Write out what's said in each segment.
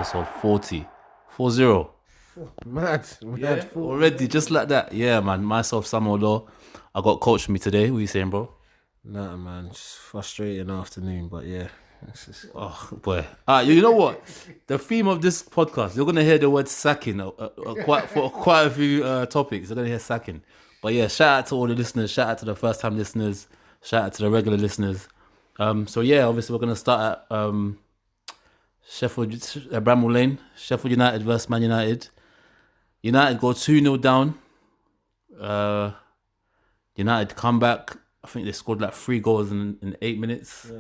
episode 40. 40. Mad. Yeah, already, just like that. Yeah, man. Myself, Samuel Law. I got coach with me today. What are you saying, bro? Nah, man. Just frustrating afternoon, but yeah. Oh, boy. You know what? The theme of this podcast, you're going to hear the word sacking for quite a few topics. You're going to hear sacking. But yeah, shout out to all the listeners. Shout out to the first-time listeners. Shout out to the regular listeners. So yeah, obviously we're going to start at Sheffield, Bramall Lane. Sheffield United versus Man United. United go 2-0 down. United come back. I think they scored like 3 goals in 8 minutes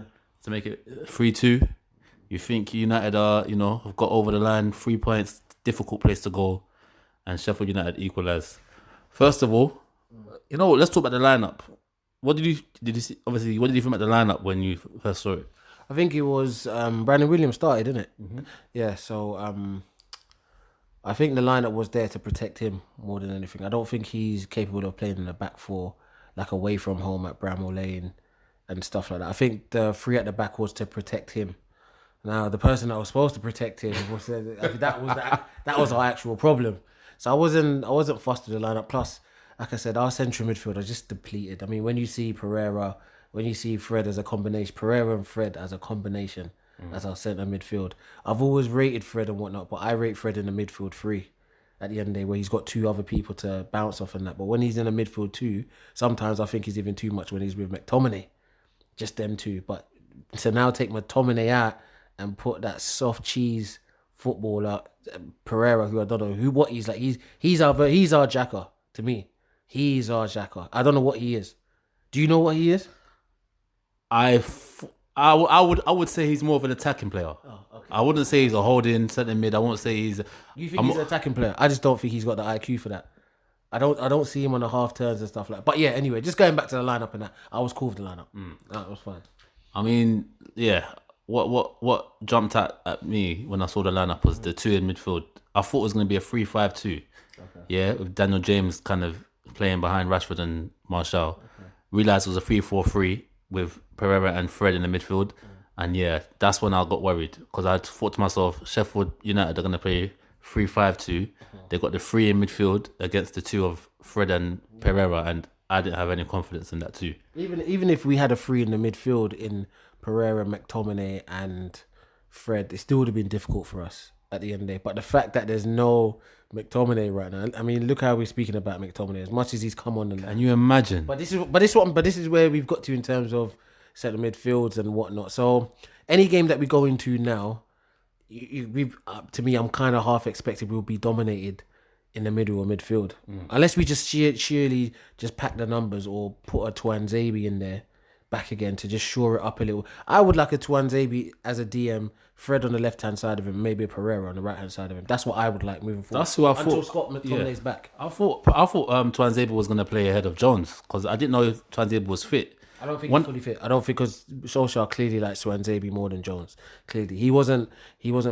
to make it 3-2. You think United are, have got over the line, 3 points, difficult place to go, and Sheffield United equalise. First of all, you know what? Let's talk about the lineup. What did you see? Obviously, what did you think about the lineup when you first saw it? I think it was Brandon Williams started, didn't it? Mm-hmm. Yeah, so I think the lineup was there to protect him more than anything. I don't think he's capable of playing in the back four, like away from home at Bramall Lane and stuff like that. I think the 3 at the back was to protect him. Now, the person that was supposed to protect him was that was our actual problem. So I wasn't fussed with the lineup. Plus, like I said, our central midfield are just depleted. I mean, when you see Pereira, when you see Fred as a combination, Pereira and Fred as a combination, as our centre midfield. I've always rated Fred and whatnot, but I rate Fred in the midfield 3 at the end of the day, where he's got 2 other people to bounce off and that. But when he's in the midfield 2, sometimes I think he's even too much when he's with McTominay. Just them 2. But to now take McTominay out and put that soft cheese footballer, Pereira, who I don't know what he's like. He's our jacker to me. He's our jacker. I don't know what he is. Do you know what he is? I would say he's more of an attacking player. Oh, okay. I wouldn't say he's a holding centre mid. I won't say he's. You think he's an attacking player? I just don't think he's got the IQ for that. I don't see him on the half turns and stuff like that. But yeah, anyway, just going back to the lineup and that, I was cool with the lineup. That was fine. I mean, yeah. What jumped at me when I saw the lineup was the 2 in midfield. I thought it was going to be a 3-5-2. Okay. Yeah, with Daniel James kind of playing behind Rashford and Martial. Okay. Realised it was a 3-4-3 with Pereira and Fred in the midfield. And yeah, that's when I got worried, because I thought to myself, Sheffield United are going to play 3-5-2. They got the 3 in midfield against the 2 of Fred and Pereira, and I didn't have any confidence in that too. Even if we had a 3 in the midfield in Pereira, McTominay and Fred, it still would have been difficult for us at the end of the day. But the fact that there's no McTominay right now, I mean, look how we're speaking about McTominay, as much as he's come on. Can you imagine? But this is where we've got to in terms of centre midfields and whatnot. So any game that we go into now, to me, I'm kind of half expected we'll be dominated in the middle or midfield, unless we just sheerly just pack the numbers or put a Tuanzebe in there back again to just shore it up a little. I would like a Tuanzebe as a DM, Fred on the left hand side of him, maybe a Pereira on the right hand side of him. That's what I would like moving forward. That's who I thought. Until Scott McTominay's back. I thought Tuanzebe was going to play ahead of Jones, because I didn't know if Tuanzebe was fit. I don't think he's fully fit. I don't think, because Solskjaer clearly likes Tuanzebe more than Jones. Clearly, he wasn't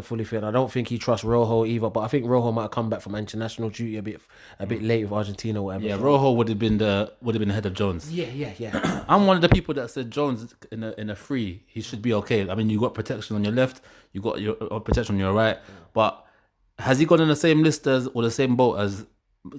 fully fit. I don't think he trusts Rojo either. But I think Rojo might have come back from international duty a bit late with Argentina or whatever. Yeah, Rojo would have been ahead of Jones. Yeah. I'm one of the people that said Jones in a 3, he should be okay. I mean, you got protection on your left, you got your protection on your right, but has he gone in the same list or the same boat as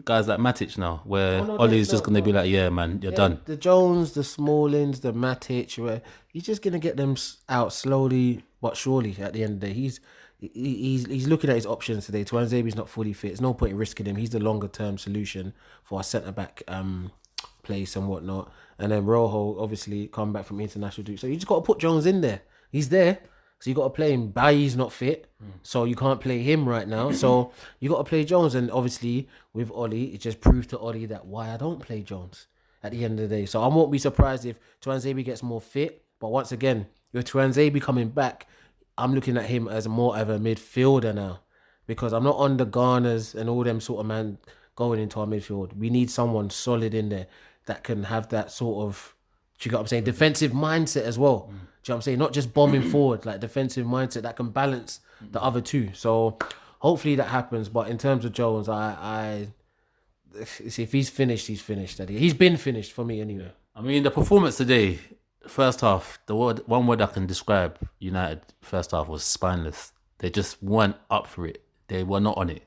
guys like Matic now, where Ollie's just going to be like, yeah, man, you're done. The Jones, the Smallings, the Matic, where he's just going to get them out slowly but surely at the end of the day. He's looking at his options today. Tuanzebe's not fully fit. There's no point in risking him. He's the longer term solution for our centre-back place and whatnot. And then Rojo, obviously, come back from international duty. So you just got to put Jones in there. He's there. So you got to play him. Bailly's not fit, so you can't play him right now. So you got to play Jones, and obviously with Ollie, it just proved to Ollie that why I don't play Jones at the end of the day. So I won't be surprised if Tuanzebe gets more fit. But once again, with Tuanzebe coming back, I'm looking at him as more of a midfielder now, because I'm not on the Garners and all them sort of man going into our midfield. We need someone solid in there that can have that sort of, do you get what I'm saying, defensive mindset as well. Do you know what I'm saying? Not just bombing forward, like defensive mindset that can balance the other 2. So hopefully that happens. But in terms of Jones, I see, if he's finished, he's finished. He's been finished for me anyway. I mean, the performance today, first half, one word I can describe United first half was spineless. They just weren't up for it. They were not on it.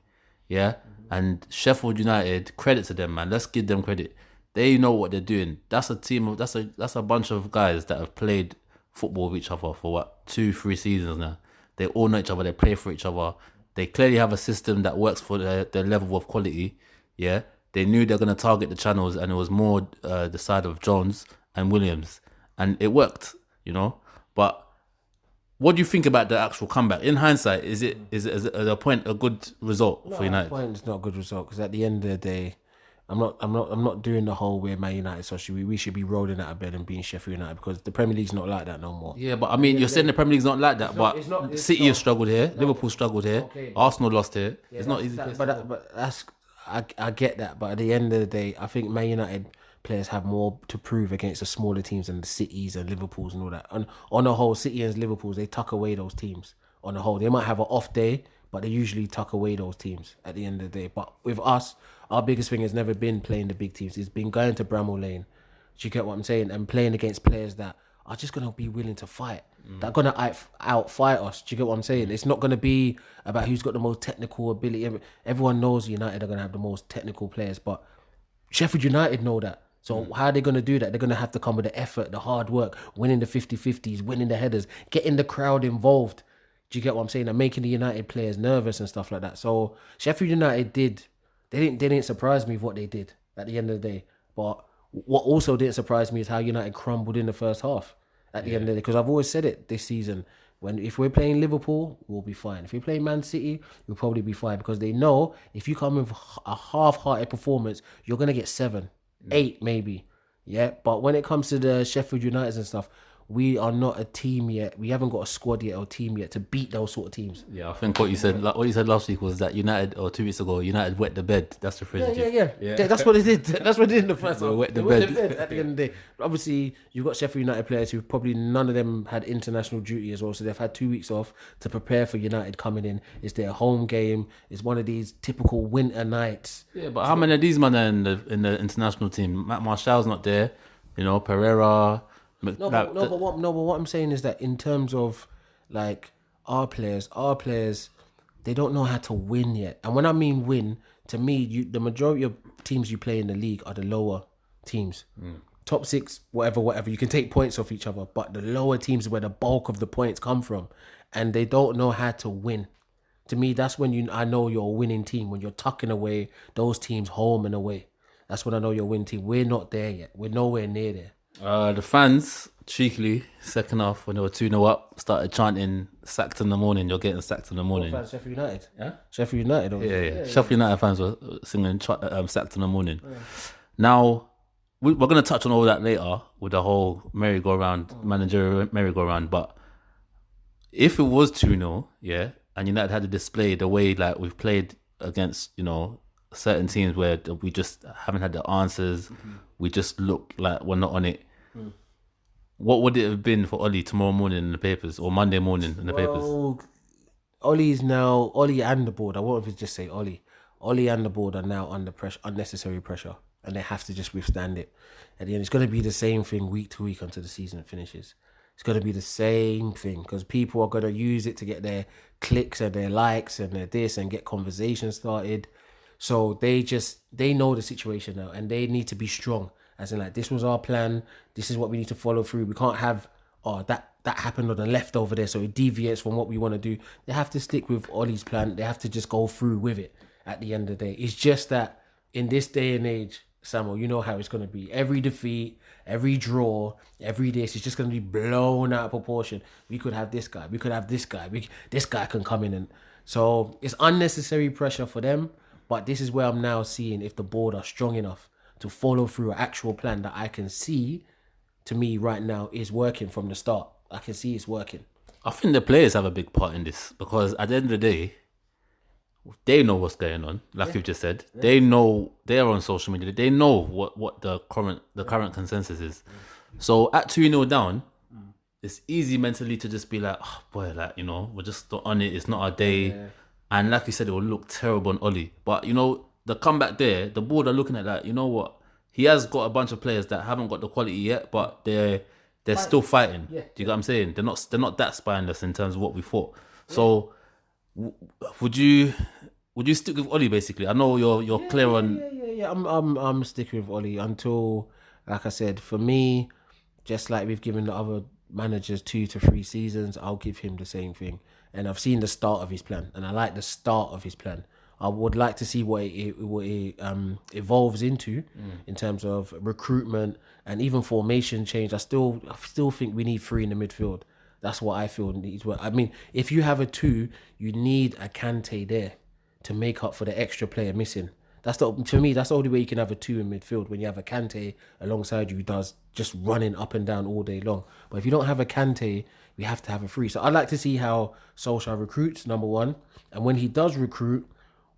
Yeah? And Sheffield United, credit to them, man. Let's give them credit. They know what they're doing. That's a team of that's a bunch of guys that have played football with each other for what, 2-3 seasons now. They all know each other, they play for each other. They clearly have a system that works for their level of quality. Yeah. They knew they're gonna target the channels, and it was more the side of Jones and Williams. And it worked, But what do you think about the actual comeback? In hindsight, is it at a point a good result for United? At a point, it's not a good result because at the end of the day, I'm not doing the whole where Man United, so we should be rolling out of bed and beating Sheffield United, because the Premier League's not like that no more. Yeah, but I mean, you're saying the Premier League's not like that, but City has struggled here, Liverpool struggled here, Arsenal lost here. It's not easy. But that's I get that, but at the end of the day, I think Man United players have more to prove against the smaller teams than the Cities and Liverpools and all that. And on the whole, City and Liverpools, they tuck away those teams. On the whole, they might have an off day, but they usually tuck away those teams at the end of the day. But with us, our biggest thing has never been playing the big teams. It's been going to Bramall Lane. Do you get what I'm saying? And playing against players that are just going to be willing to fight. They're going to out-fight us. Do you get what I'm saying? It's not going to be about who's got the most technical ability. Everyone knows United are going to have the most technical players, but Sheffield United know that. So how are they going to do that? They're going to have to come with the effort, the hard work, winning the 50-50s, winning the headers, getting the crowd involved. Do you get what I'm saying? And making the United players nervous and stuff like that. So Sheffield United they didn't surprise me with what they did at the end of the day. But what also didn't surprise me is how United crumbled in the first half at the end of the day. Because I've always said it this season, if we're playing Liverpool, we'll be fine. If we're playing Man City, we'll probably be fine, because they know if you come with a half-hearted performance, you're going to get 7, 8 maybe. Yeah, but when it comes to the Sheffield United and stuff, we are not a team yet. We haven't got a squad yet or team yet to beat those sort of teams. Yeah, I think what you said last week was that United, or 2 weeks ago, United wet the bed. That's the phrase. Yeah. That's what they did. That's what they did in the first half. Wet the bed at the end of the day. But obviously, you've got Sheffield United players who probably none of them had international duty as well, so they've had 2 weeks off to prepare for United coming in. It's their home game. It's one of these typical winter nights. Yeah, but how many of these men are in the international team? Matt Marshall's not there. Pereira. But what I'm saying is that in terms of like our players, they don't know how to win yet. And when I mean win, to me, the majority of teams you play in the league are the lower teams. Top 6, whatever. You can take points off each other, but the lower teams is where the bulk of the points come from, and they don't know how to win. To me, that's when I know you're a winning team, when you're tucking away those teams home and away. That's when I know you're a winning team. We're not there yet. We're nowhere near there. The fans, cheekily, second half, when they were 2-0 up, started chanting, sacked in the morning, you're getting sacked in the morning. What fans, Sheffield United? Yeah? Sheffield United? Yeah. Sheffield United fans were singing sacked in the morning. Yeah. Now, we're going to touch on all that later with the whole merry-go-round, managerial merry-go-round, but if it was 2-0, yeah, and United had to display the way like we've played against, certain teams where we just haven't had the answers, we just look like we're not on it. What would it have been for Ollie tomorrow morning in the papers, or Monday morning in the papers? Ollie and the board, I won't even just say Ollie and the board are now under pressure, unnecessary pressure, and they have to just withstand it. At the end, it's going to be the same thing week to week until the season finishes. It's going to be the same thing, because people are going to use it to get their clicks and their likes and their this and get conversations started. So they know the situation now, and they need to be strong. As in, like, this was our plan. This is what we need to follow through. We can't have, that happened on the left over there, so it deviates from what we want to do. They have to stick with Ollie's plan. They have to just go through with it at the end of the day. It's just that in this day and age, Samuel, you know how it's going to be. Every defeat, every draw, every this is just going to be blown out of proportion. We could have this guy. We could have this guy. This guy can come in. And so it's unnecessary pressure for them. But this is where I'm now seeing if the board are strong enough to follow through an actual plan that I can see, to me right now, is working from the start. I can see it's working. I think the players have a big part in this, because at the end of the day, they know what's going on. Like you've just said, they know, they're on social media. They know what the current consensus is. So at 2-0 down, it's easy mentally to just be like, oh boy, like, we're just not on it. It's not our day. Yeah. And like you said, it will look terrible on Ollie. But, the comeback there, the board are looking at that. You know what? He has got a bunch of players that haven't got the quality yet, but they're still fighting. Yeah. Do you get what I'm saying? They're not that spineless in terms of what we thought. Yeah. So Would you stick with Oli basically? I know you're clear on. Yeah. I'm sticking with Oli until, like I said, for me, just like we've given the other managers 2 to 3 seasons, I'll give him the same thing. And I've seen the start of his plan, and I like the start of his plan. I would like to see what it evolves into in terms of recruitment and even formation change. I still think we need 3 in the midfield. That's what I feel needs work. I mean, if you have a 2, you need a Kante there to make up for the extra player missing. To me, that's the only way you can have a 2 in midfield, when you have a Kante alongside you who does just running up and down all day long. But if you don't have a Kante, we have to have a 3. So I'd like to see how Solskjaer recruits, number one, and when he does recruit,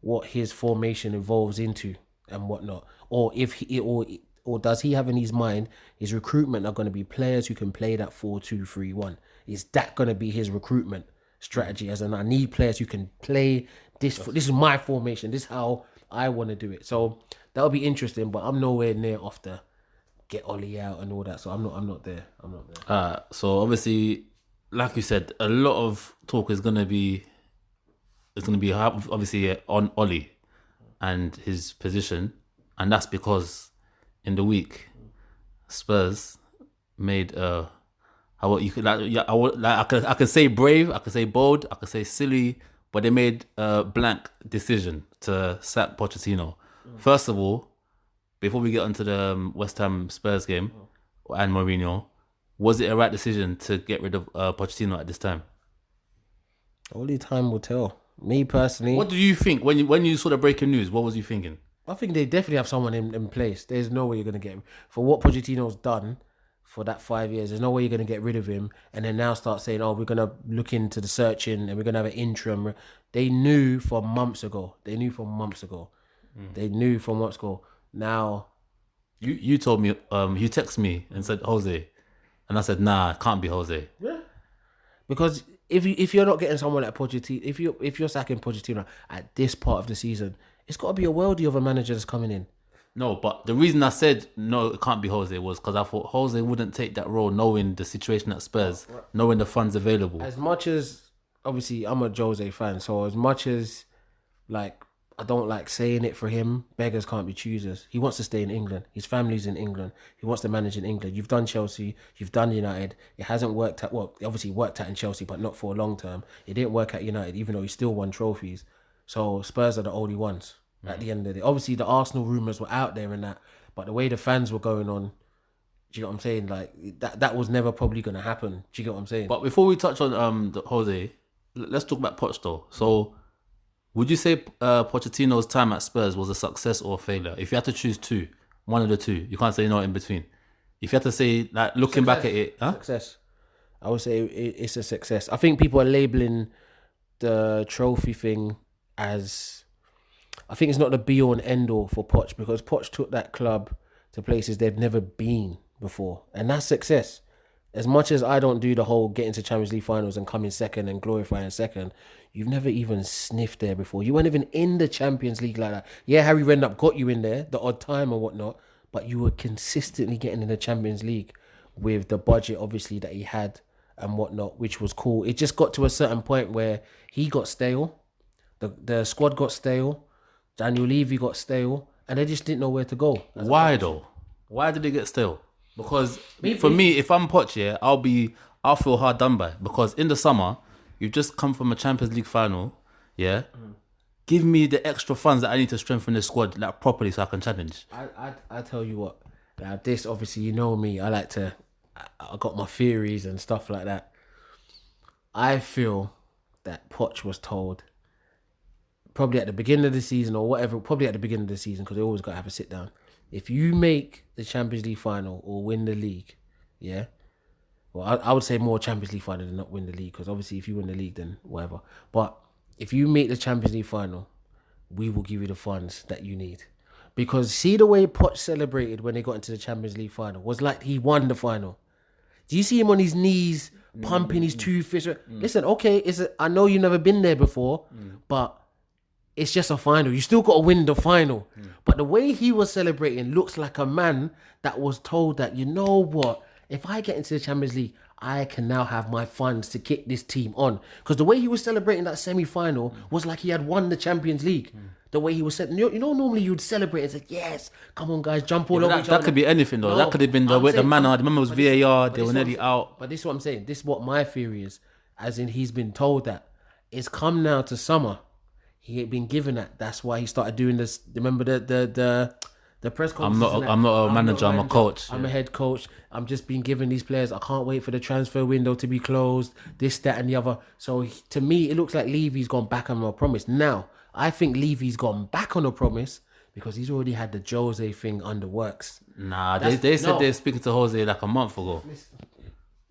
what his formation evolves into and whatnot, or if he or does he have in his mind his recruitment are going to be players who can play that 4-2-3-1? Is that going to be his recruitment strategy? As in, I need players who can play this. This is my formation. This is how I want to do it. So that'll be interesting. But I'm nowhere near off the get Ollie out and all that. So I'm not there. So obviously, like you said, a lot of talk is gonna be obviously on Ollie and his position, and that's because in the week Spurs made how you could I could say brave, I could say bold, I could say silly, but they made a blank decision to sack Pochettino. First of all, before we get onto the West Ham Spurs game and Mourinho, was it a right decision to get rid of Pochettino at this time? Only time will tell. Me personally, What do you think when you saw the breaking news? What was you thinking? I think they definitely have someone in place. There's no way you're going to get him. For what Pochettino's done for that 5 years, there's no way you're going to get rid of him and then now start saying, oh, we're going to look into the searching and we're going to have an interim. They knew from months ago. They knew from months ago. Now, You told me, you texted me and said Jose. And I said, nah, it can't be Jose. because if you're not getting someone like Pochettino, if you're sacking Pochettino at this part of the season, it's got to be a worldie of a manager that's coming in. No, but the reason I said no, it can't be Jose was because I thought Jose wouldn't take that role knowing the situation at Spurs, knowing the funds available. As much as, obviously, I'm a Jose fan, so as much as, like, I don't like saying it for him, beggars can't be choosers. He wants to stay in England. His family's in England. He wants to manage in England. You've done Chelsea. You've done United. It hasn't worked out. Well, obviously worked out in Chelsea, but not for a long term. It didn't work at United, even though he still won trophies. So Spurs are the only ones at the end of the day. Obviously, the Arsenal rumours were out there and that, but the way the fans were going on, do you know what I'm saying? Like, that was never probably going to happen. Do you get what I'm saying? But before we touch on the Jose, let's talk about Poch though. So, would you say Pochettino's time at Spurs was a success or a failure? If you had to choose two, one of the two, you can't say no in between. If you had to say, like, looking back at it, Success. I would say it's a success. I think people are labelling the trophy thing as, I think it's not the be all and end all for Poch, because Poch took that club to places they've never been before, and that's success. As much as I don't do the whole getting to Champions League finals and coming second and glorifying second, you've never even sniffed there before. You weren't even in the Champions League like that. Yeah, Harry Redknapp got you in there, the odd time or whatnot, but you were consistently getting in the Champions League with the budget, obviously, that he had and whatnot, which was cool. It just got to a certain point where he got stale, the squad got stale, Daniel Levy got stale, and they just didn't know where to go. Why though? Why did it get stale? Because for me, if I'm Poch, yeah, I'll feel hard done by, because in the summer you've just come from a Champions League final, yeah. Give me the extra funds that I need to strengthen the squad like properly so I can challenge. I tell you what, now this, obviously, you know me, I got my theories and stuff like that. I feel that Poch was told, probably at the beginning of the season or whatever, probably at the beginning of the season, because they always got to have a sit down. If you make the Champions League final or win the league, yeah, well, I would say more Champions League final than not win the league, because obviously if you win the league, then whatever. But if you make the Champions League final, we will give you the funds that you need. Because see the way Poch celebrated when they got into the Champions League final was like he won the final. Do you see him on his knees, pumping his 2 fists? Listen, okay, I know you've never been there before, but it's just a final. You still got to win the final. But the way he was celebrating looks like a man that was told that, you know what, if I get into the Champions League, I can now have my funds to kick this team on. Because the way he was celebrating that semi-final was like he had won the Champions League. The way he was said, you know, normally you'd celebrate and say, yes, come on, guys, jump all over each other. That could be anything, though. That could have been the manner. I remember it was VAR, they were nearly out. But this is what I'm saying. This is what my theory is. As in, he's been told that. It's come now to summer. He ain't been given that. That's why he started doing this. Remember the press conference? I'm not a manager, I'm a coach. I'm a head coach. I'm just being given these players. I can't wait for the transfer window to be closed. This, that, and the other. So to me, it looks like Levy's gone back on a promise. Now, I think Levy's gone back on a promise because he's already had the Jose thing under works. Nah, they said they're speaking to Jose like a month ago.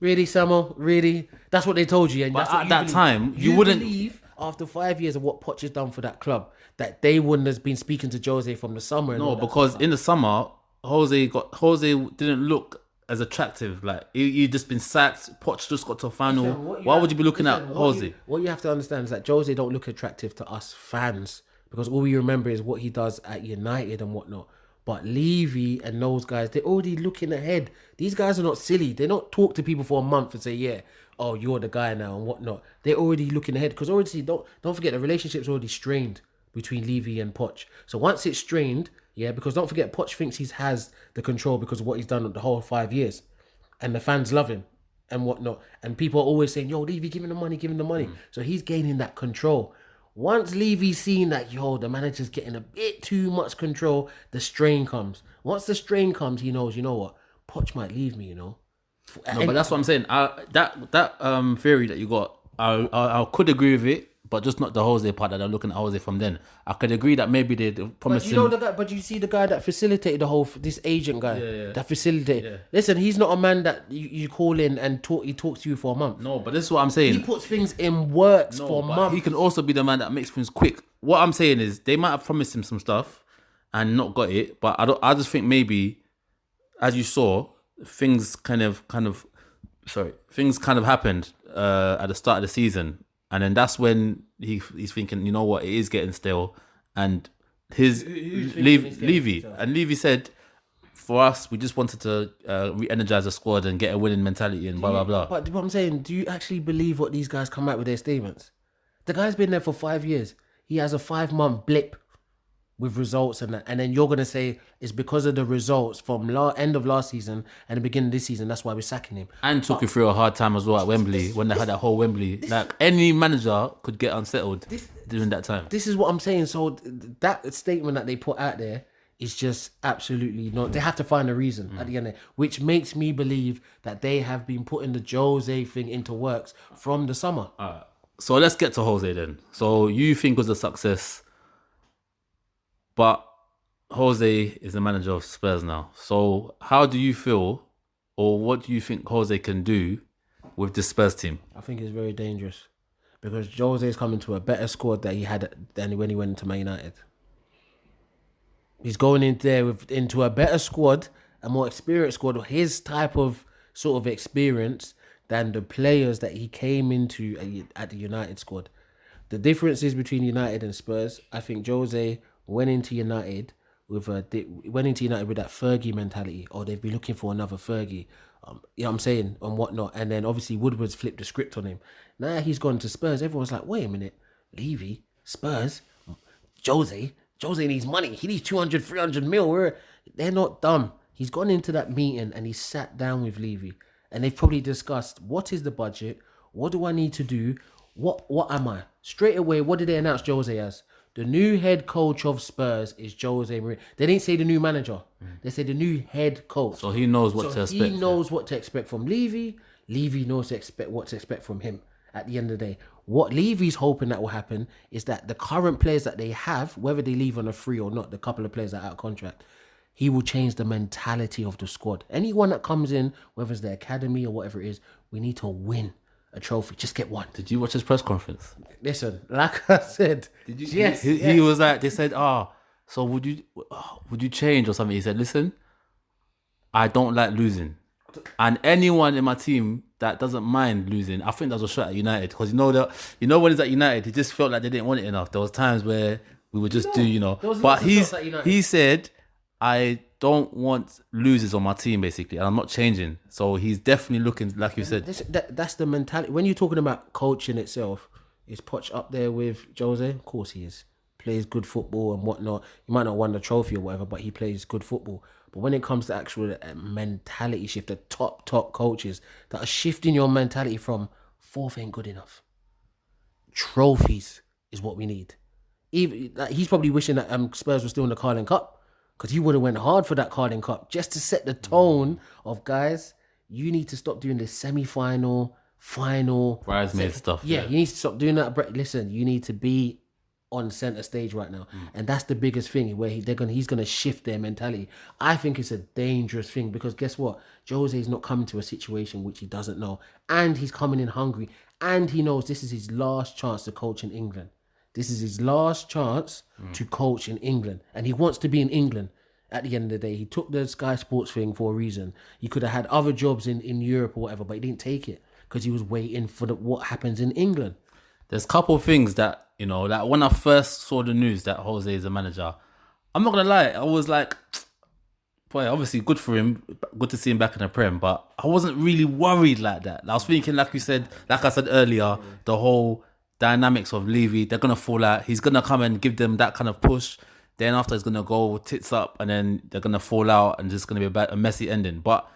Really, Samuel? Really? That's what they told you. And but that's at that time, you wouldn't believe after 5 years of what Poch has done for that club that they wouldn't have been speaking to Jose from the summer. No, because in the summer, Jose didn't look as attractive. Like he just been sacked. Poch just got to a final. Why would you be looking at Jose? What you have to understand is that Jose don't look attractive to us fans because all we remember is what he does at United and whatnot. But Levy and those guys, they're already looking ahead. These guys are not silly. They don't talk to people for a month and say, yeah, oh, you're the guy now and whatnot. They're already looking ahead because already don't forget the relationship's already strained between Levy and Poch. So once it's strained, yeah, because don't forget Poch thinks he has the control because of what he's done the whole 5 years, and the fans love him and whatnot. And people are always saying, yo, Levy, give him the money. So he's gaining that control. Once Levy's seen that, the manager's getting a bit too much control, the strain comes. Once the strain comes, he knows, you know what, Poch might leave me, No, but that's what I'm saying. That theory that you got, I could agree with it, but just not the Jose part that I'm looking at Jose from then. I could agree that maybe they promised him. But you see the guy that facilitated this agent guy that facilitated. Yeah. Listen, he's not a man that you call in and he talks to you for a month. No, but this is what I'm saying. He puts things in works for months. He can also be the man that makes things quick. What I'm saying is they might have promised him some stuff and not got it, but I just think maybe, as you saw, things kind of happened at the start of the season. And then that's when he's thinking, you know what, it is getting stale. And Levy said, for us, we just wanted to re-energize the squad and get a winning mentality and blah, blah, blah. But what I'm saying, do you actually believe what these guys come out with their statements? The guy's been there for 5 years. He has a 5-month blip with results and that. And then you're going to say it's because of the results from end of last season and the beginning of this season. That's why we're sacking him. And took you through a hard time as well at Wembley when they had that whole Wembley. Like any manager could get unsettled during that time. This is what I'm saying. So that statement that they put out there is just absolutely not. They have to find a reason at the end of it, which makes me believe that they have been putting the Jose thing into works from the summer. So let's get to Jose then. So you think it was a success, but Jose is the manager of Spurs now. So how do you feel, or what do you think Jose can do with the Spurs team? I think it's very dangerous because Jose is coming to a better squad that he had than when he went into Man United. He's going in there into a better squad, a more experienced squad, his type of sort of experience than the players that he came into at the United squad. The differences between United and Spurs, I think Jose went into United with that Fergie mentality, or they've been looking for another Fergie, you know what I'm saying, and whatnot. And then obviously Woodward's flipped the script on him. Now he's gone to Spurs. Everyone's like, wait a minute, Levy, Spurs, Jose needs money. He needs 200, 300 mil. They're not dumb. He's gone into that meeting and he sat down with Levy, and they've probably discussed what is the budget, what do I need to do, what am I? Straight away, what did they announce Jose as? The new head coach of Spurs is Jose Mourinho. They didn't say the new manager. They said the new head coach. So he knows what to expect. He knows what to expect from Levy. Levy knows what to expect from him at the end of the day. What Levy's hoping that will happen is that the current players that they have, whether they leave on a free or not, the couple of players that are out of contract, he will change the mentality of the squad. Anyone that comes in, whether it's the academy or whatever it is, we need to win a trophy. Just get one. Did you watch his press conference? Listen, like I said, did you? Yes. He was like, they said, so would you change or something? He said, listen, I don't like losing, and anyone in my team that doesn't mind losing, I think that was a shot at United, because when he's at United, he just felt like they didn't want it enough. There was times where we would just but he said, I don't want losers on my team, basically, and I'm not changing. So he's definitely looking, like you said. That's the mentality. When you're talking about coaching itself, is Poch up there with Jose? Of course he is. Plays good football and whatnot. He might not win the trophy or whatever, but he plays good football. But when it comes to actual mentality shift, the top coaches that are shifting your mentality from fourth ain't good enough. Trophies is what we need. Even like, he's probably wishing that Spurs were still in the Carling Cup, because he would have went hard for that Carling Cup just to set the tone of, guys, you need to stop doing this semi-final, final Bridesmaid stuff. Yeah, you need to stop doing that. Listen, you need to be on center stage right now, and that's the biggest thing where he's gonna shift their mentality. I think it's a dangerous thing, because guess what? Jose is not coming to a situation which he doesn't know, and he's coming in hungry, and he knows this is his last chance to coach in England. This is his last chance to coach in England, and he wants to be in England. At the end of the day, he took the Sky Sports thing for a reason. He could have had other jobs in Europe or whatever, but he didn't take it because he was waiting for what happens in England. There's a couple of things that, you know, like when I first saw the news that Jose is a manager, I'm not going to lie, I was like, boy, obviously good for him, good to see him back in the Prem, but I wasn't really worried like that. I was thinking, like I said earlier, the whole dynamics of Levy, they're going to fall out. He's going to come and give them that kind of push. Then after, he's going to go tits up, and then they're going to fall out, and just going to be a messy ending. But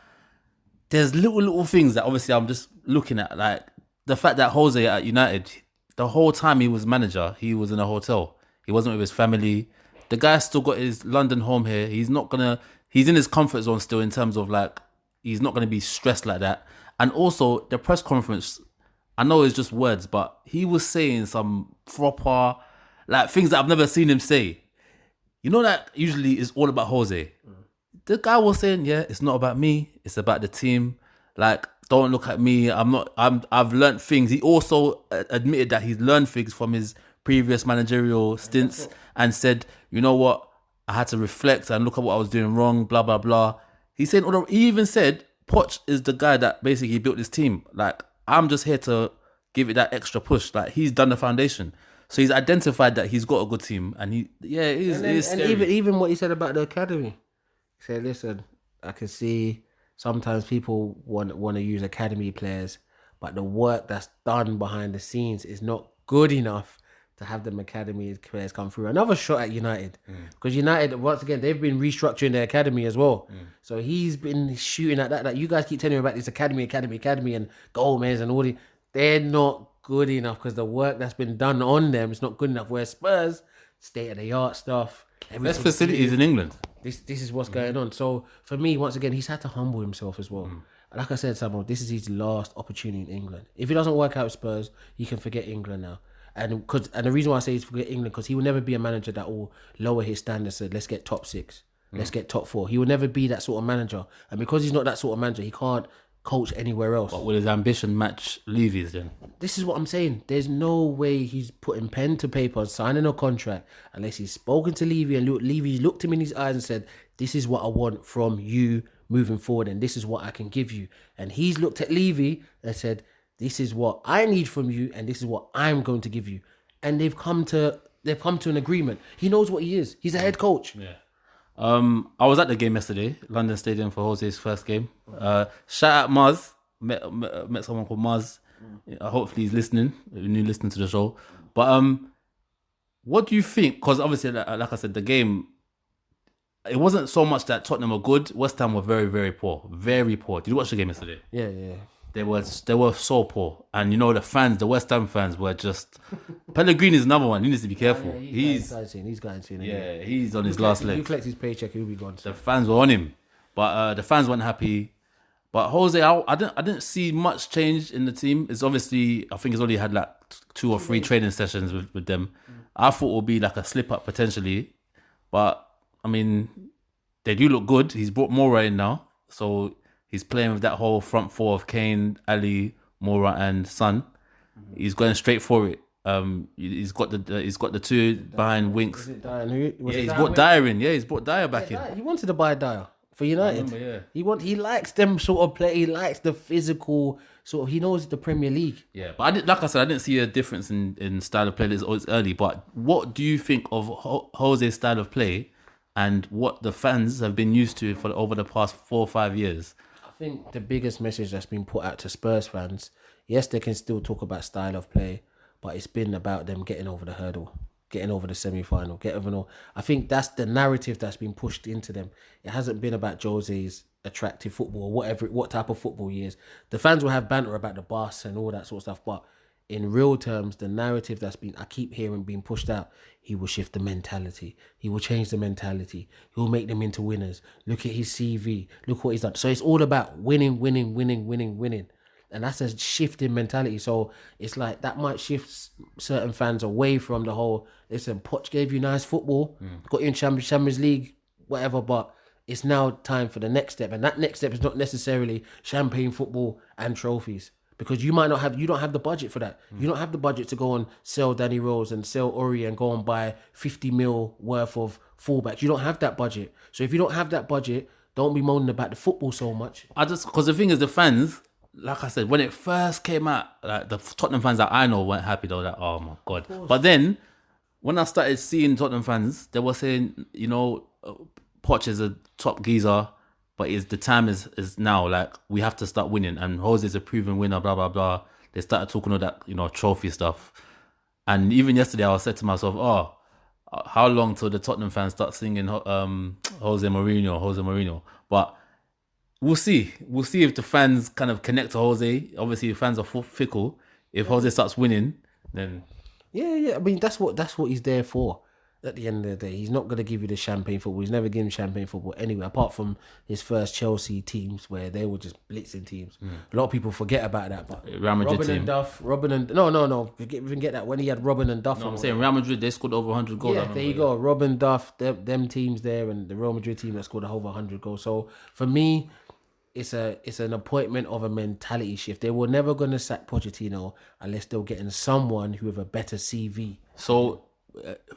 there's little things that obviously I'm just looking at, like the fact that Jose at United, the whole time he was manager, he was in a hotel. He wasn't with his family. The guy's still got his London home here. He's in his comfort zone still, in terms of like, he's not going to be stressed like that. And also the press conference, I know it's just words, but he was saying some proper, like, things that I've never seen him say. You know, that usually is all about Jose. The guy was saying, yeah, it's not about me, it's about the team. Like, don't look at me. I've learned things. He also admitted that he's learned things from his previous managerial stints, and said, you know what, I had to reflect and look at what I was doing wrong, blah, blah, blah. He even said, Poch is the guy that basically built this team. Like, I'm just here to give it that extra push. Like, he's done the foundation. So he's identified that he's got a good team, and it is and even what he said about the academy. He said, listen, I can see sometimes people want to use academy players, but the work that's done behind the scenes is not good enough to have them academy players come through. Another shot at United, because United, once again, they've been restructuring their academy as well. So he's been shooting at that. Like, you guys keep telling me about this academy, and Gomez and all the, they're not good enough, because the work that's been done on them is not good enough. Where Spurs, state of the art stuff, best facilities in England. This is what's going on. So for me, once again, he's had to humble himself as well. Like I said, Samuel, this is his last opportunity in England. If it doesn't work out with Spurs, he can forget England now. And the reason why I say he's forget England, because he will never be a manager that will lower his standards. So let's get top 6, let's get top 4. He will never be that sort of manager. And because he's not that sort of manager, he can't coach anywhere else. But will his ambition match Levy's then? This is what I'm saying. There's no way he's putting pen to paper, signing a contract, unless he's spoken to Levy, and Levy looked him in his eyes and said, this is what I want from you moving forward, and this is what I can give you. And he's looked at Levy and said, this is what I need from you, and this is what I'm going to give you. And they've come to an agreement. He knows what he is. He's a head coach. Yeah. I was at the game yesterday, London Stadium, for Jose's first game. Shout out Maz. Met someone called Maz. Hopefully he's listening. New listening to the show. But what do you think? Because obviously, like I said, the game, it wasn't so much that Tottenham were good. West Ham were very, very poor. Very poor. Did you watch the game yesterday? Yeah. They were so poor. And you know, the West Ham fans were just... Pellegrini's another one. He needs to be careful. He's going to. Yeah, he's on his last leg. He collects his paycheck, he'll be gone. The fans were on him. But the fans weren't happy. But Jose, I didn't see much change in the team. It's obviously, I think he's only had like 2 or 3 training sessions with them. I thought it would be like a slip up potentially. But, I mean, they do look good. He's brought Moura in now. So he's playing with that whole front 4 of Kane, Ali, Moura and Son. He's going straight for it. He's got the 2 behind Winks. Is it Dyer? He's brought Dyer in. Yeah, he's brought Dyer back in. He wanted to buy Dyer for United. He likes them sort of play. He likes the physical sort of. He knows the Premier League. Yeah, but I didn't see a difference in style of play. It's early. But what do you think of Jose's style of play and what the fans have been used to for over the past 4 or 5 years. I think the biggest message that's been put out to Spurs fans, yes, they can still talk about style of play, but it's been about them getting over the hurdle, getting over the semi-final, I think that's the narrative that's been pushed into them. It hasn't been about Jose's attractive football or what type of football he is. The fans will have banter about the boss and all that sort of stuff, but in real terms, the narrative I keep hearing being pushed out, he will shift the mentality. He will change the mentality. He will make them into winners. Look at his CV. Look what he's done. So it's all about winning. And that's a shift in mentality. So it's like that might shift certain fans away from the whole, listen, Poch gave you nice football, got you in Champions League, whatever, but it's now time for the next step. And that next step is not necessarily champagne football and trophies. Because you don't have the budget for that. You don't have the budget to go and sell Danny Rose and sell Ori and go and buy 50 mil worth of fullbacks. You don't have that budget. So if you don't have that budget, don't be moaning about the football so much. Because the thing is, the fans, like I said, when it first came out, like the Tottenham fans that I know weren't happy. They were like, oh my God. But then, when I started seeing Tottenham fans, they were saying, Poch is a top geezer, but the time is now, like, we have to start winning. And Jose's a proven winner, blah, blah, blah. They started talking all that, trophy stuff. And even yesterday, I said to myself, how long till the Tottenham fans start singing Jose Mourinho? But we'll see. We'll see if the fans kind of connect to Jose. Obviously, if fans are fickle. If Jose starts winning, then... Yeah. I mean, that's what he's there for. At the end of the day, he's not going to give you the champagne football. He's never given champagne football anyway, apart from his first Chelsea teams where they were just blitzing teams. A lot of people forget about that. But Real Madrid team. No. Forget that. When he had Robin and Duff. No, I'm saying Real Madrid, they scored over 100 goals. Yeah, there you go. Robin, Duff, them teams there, and the Real Madrid team that scored over 100 goals. So for me, it's an appointment of a mentality shift. They were never going to sack Pochettino unless they were getting someone who have a better CV. So...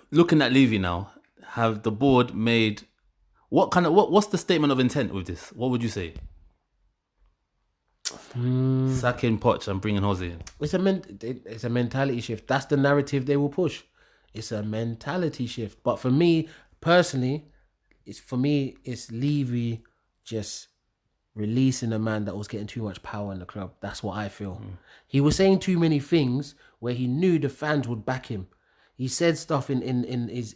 looking at Levy now, have the board made what's the statement of intent with this? What would you say? Sacking Poch and bringing Jose in. It's a mentality shift. That's the narrative they will push. It's a mentality shift. But for me personally, it's Levy just releasing a man that was getting too much power in the club. That's what I feel. He was saying too many things where he knew the fans would back him. He said stuff in his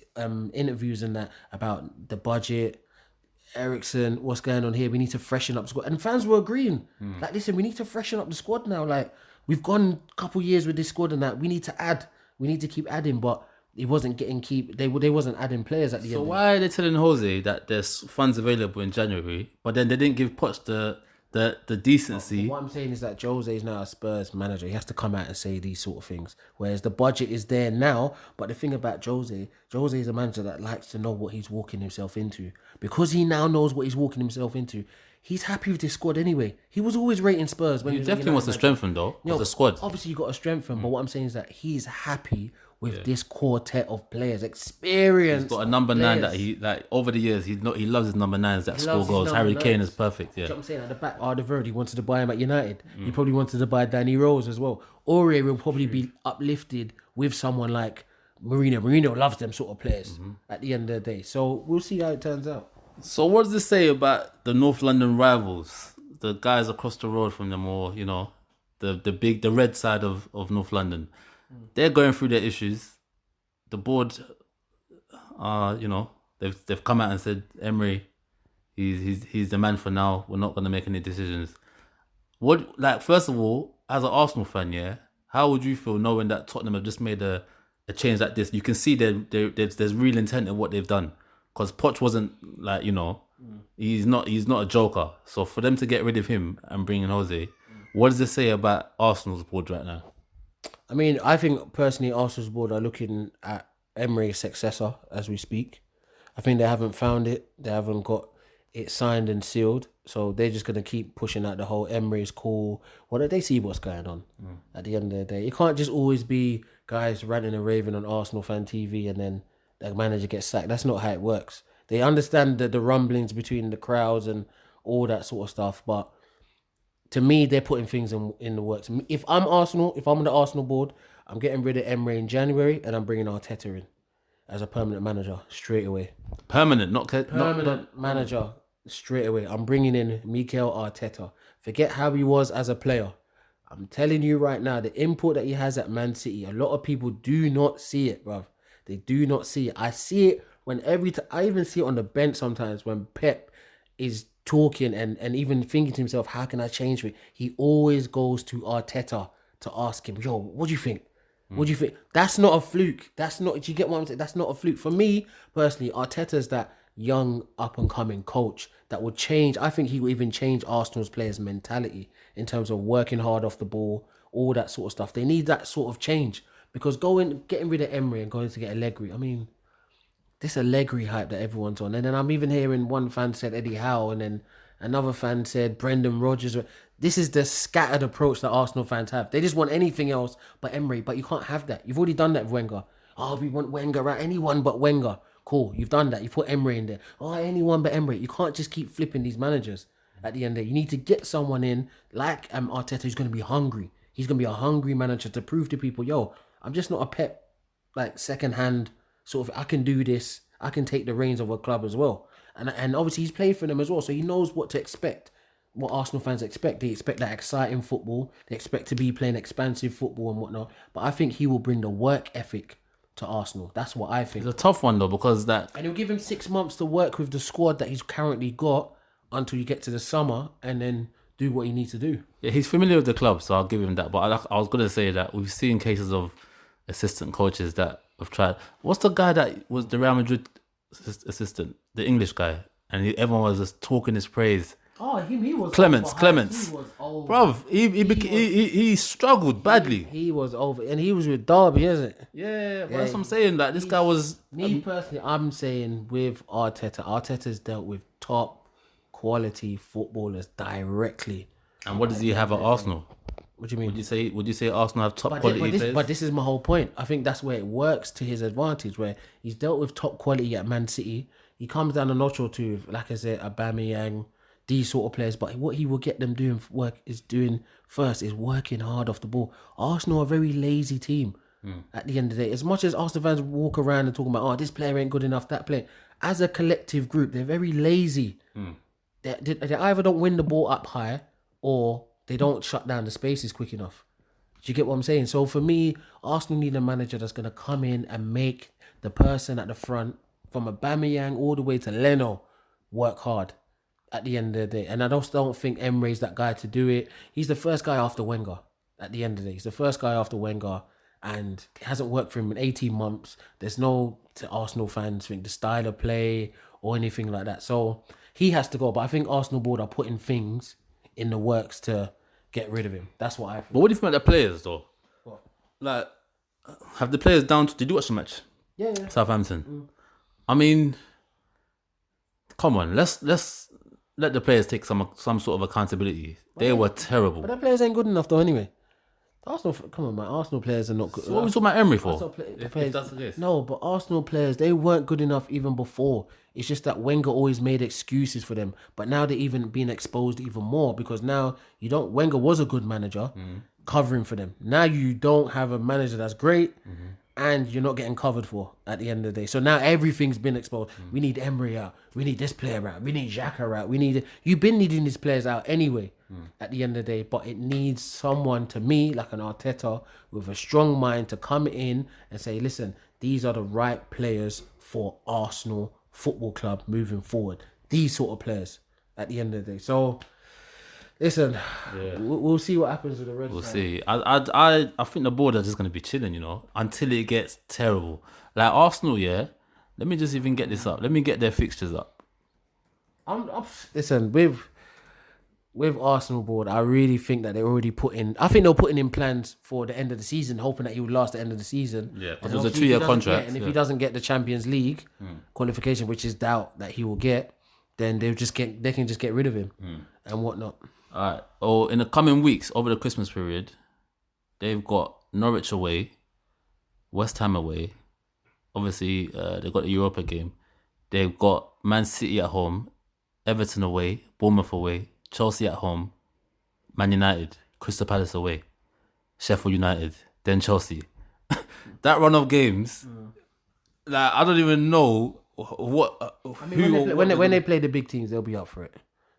interviews and that about the budget, Ericsson, what's going on here. We need to freshen up the squad. And fans were agreeing. Like, listen, we need to freshen up the squad now. Like, we've gone a couple years with this squad and that. We need to add. We need to keep adding. But it wasn't they wasn't adding players at the end. So why are they telling Jose that there's funds available in January, but then they didn't give Poch the decency? What I'm saying is that Jose is now a Spurs manager. He has to come out and say these sort of things. Whereas the budget is there now. But the thing about Jose is a manager that likes to know what he's walking himself into. Because he now knows what he's walking himself into, he's happy with his squad anyway. He was always rating Spurs. When he definitely wants to strengthen, though, the squad. Obviously, you got to strengthen. But what I'm saying is that he's happy with this quartet of players, experience. He's got a number 9 that he, like, over the years, he loves his number 9s that score goals. Harry Kane is perfect. Yeah, you know what I'm saying? At the back, Alderweireld, he wanted to buy him at United. He probably wanted to buy Danny Rose as well. Aurier will probably be uplifted with someone like Mourinho. Mourinho loves them sort of players at the end of the day. So we'll see how it turns out. So what does this say about the North London rivals? The guys across the road from them, or the red side of North London. They're going through their issues. The board, they've come out and said, Emery, he's the man for now. We're not going to make any decisions. First of all, as an Arsenal fan, how would you feel knowing that Tottenham have just made a change like this? You can see there's real intent in what they've done. Because Poch wasn't he's not a joker. So for them to get rid of him and bring in Jose, what does it say about Arsenal's board right now? I mean, I think personally Arsenal's board are looking at Emery's successor as we speak. I think they haven't found it. They haven't got it signed and sealed. So they're just going to keep pushing out the whole Emery's cool. Well, they see what's going on at the end of the day. It can't just always be guys ranting and raving on Arsenal fan TV and then the manager gets sacked. That's not how it works. They understand the rumblings between the crowds and all that sort of stuff. But to me, they're putting things in the works. If I'm Arsenal, if I'm on the Arsenal board, I'm getting rid of Emery in January and I'm bringing Arteta in as a permanent manager straight away. Permanent, not permanent manager straight away. I'm bringing in Mikel Arteta. Forget how he was as a player. I'm telling you right now, the input that he has at Man City, a lot of people do not see it, bruv. They do not see it. I see it when I even see it on the bench sometimes when Pep is talking and even thinking to himself, how can I change it? He always goes to Arteta to ask him, yo, what do you think? What do you think? That's not a fluke. That's not, do you get what I'm saying? That's not a fluke. For me, personally, Arteta's that young, up-and-coming coach that will change. I think he will even change Arsenal's players' mentality in terms of working hard off the ball, all that sort of stuff. They need that sort of change because getting rid of Emery and going to get Allegri, I mean, this Allegri hype that everyone's on. And then I'm even hearing one fan said Eddie Howe and then another fan said Brendan Rodgers. This is the scattered approach that Arsenal fans have. They just want anything else but Emery, but you can't have that. You've already done that with Wenger. Oh, we want Wenger, right? Anyone but Wenger. Cool, you've done that. You put Emery in there. Oh, anyone but Emery. You can't just keep flipping these managers at the end of the day. You need to get someone in like Arteta who's going to be hungry. He's going to be a hungry manager to prove to people, yo, I'm just not a Pep, like second-hand sort of, I can do this. I can take the reins of a club as well. And obviously he's played for them as well, so he knows what to expect. What Arsenal fans expect. They expect that exciting football. They expect to be playing expansive football and whatnot. But I think he will bring the work ethic to Arsenal. That's what I think. It's a tough one though because that... And he'll give him 6 months to work with the squad that he's currently got until you get to the summer and then do what he needs to do. Yeah, he's familiar with the club, so I'll give him that. But I was going to say that we've seen cases of assistant coaches that have tried... What's the guy that was the Real Madrid assistant? The English guy. And everyone was just talking his praise. Oh, he was Clements. He was over. Bruv, he struggled badly. He was over, and he was with Derby, isn't it? Yeah, that's what I'm saying. Like this guy was. Me personally, I'm saying with Arteta's dealt with top quality footballers directly. And what does he have at Arsenal? What do you mean? Would you say Arsenal have top quality players? But this is my whole point. I think that's where it works to his advantage, where he's dealt with top quality at Man City. He comes down a notch or two, like I said, Aubameyang, these sort of players. But what he will get them doing first is working hard off the ball. Arsenal are a very lazy team at the end of the day. As much as Arsenal fans walk around and talk about, oh, this player ain't good enough, that player. As a collective group, they're very lazy. They either don't win the ball up high or they don't shut down the spaces quick enough. Do you get what I'm saying? So for me, Arsenal need a manager that's going to come in and make the person at the front, from Aubameyang all the way to Leno, work hard at the end of the day. And I just don't think Emery's that guy to do it. He's the first guy after Wenger at the end of the day. He's the first guy after Wenger and it hasn't worked for him in 18 months. There's no, to Arsenal fans, think the style of play or anything like that. So he has to go. But I think Arsenal board are putting things in the works to get rid of him. That's what I think. But what do you think about the players though? What? Like, have the players down to... Did you watch the match? Yeah. Southampton. I mean, come on, let's let the players take some sort of accountability. They were terrible. But the players ain't good enough though anyway. Arsenal, come on man, Arsenal players are not good. So what are we talking about Emery for? If that's the case. No, but Arsenal players, they weren't good enough even before. It's just that Wenger always made excuses for them. But now they're even being exposed even more because now Wenger was a good manager covering for them. Now you don't have a manager that's great and you're not getting covered for at the end of the day. So now everything's been exposed. We need Emery out. We need this player out. We need Xhaka out. You've been needing these players out anyway at the end of the day. But it needs someone, to me, like an Arteta, with a strong mind to come in and say, listen, these are the right players for Arsenal Football Club moving forward. These sort of players at the end of the day. So, listen, we'll see what happens with the Reds. We'll see. I think the board are just going to be chilling, until it gets terrible. Like Arsenal, let me just even get this up. Let me get their fixtures up. Listen, with Arsenal board, I really think that they're already putting in plans for the end of the season, hoping that he would last the end of the season. Yeah, because it was a 2-year contract. And if he doesn't get the Champions League qualification, which is doubt that he will get, then they can just get rid of him and whatnot. All right. Oh, in the coming weeks, over the Christmas period, they've got Norwich away, West Ham away. Obviously, they've got the Europa game. They've got Man City at home, Everton away, Bournemouth away, Chelsea at home, Man United, Crystal Palace away, Sheffield United, then Chelsea. That run of games, like I don't even know what? I mean, when they play the big teams, they'll be up for it.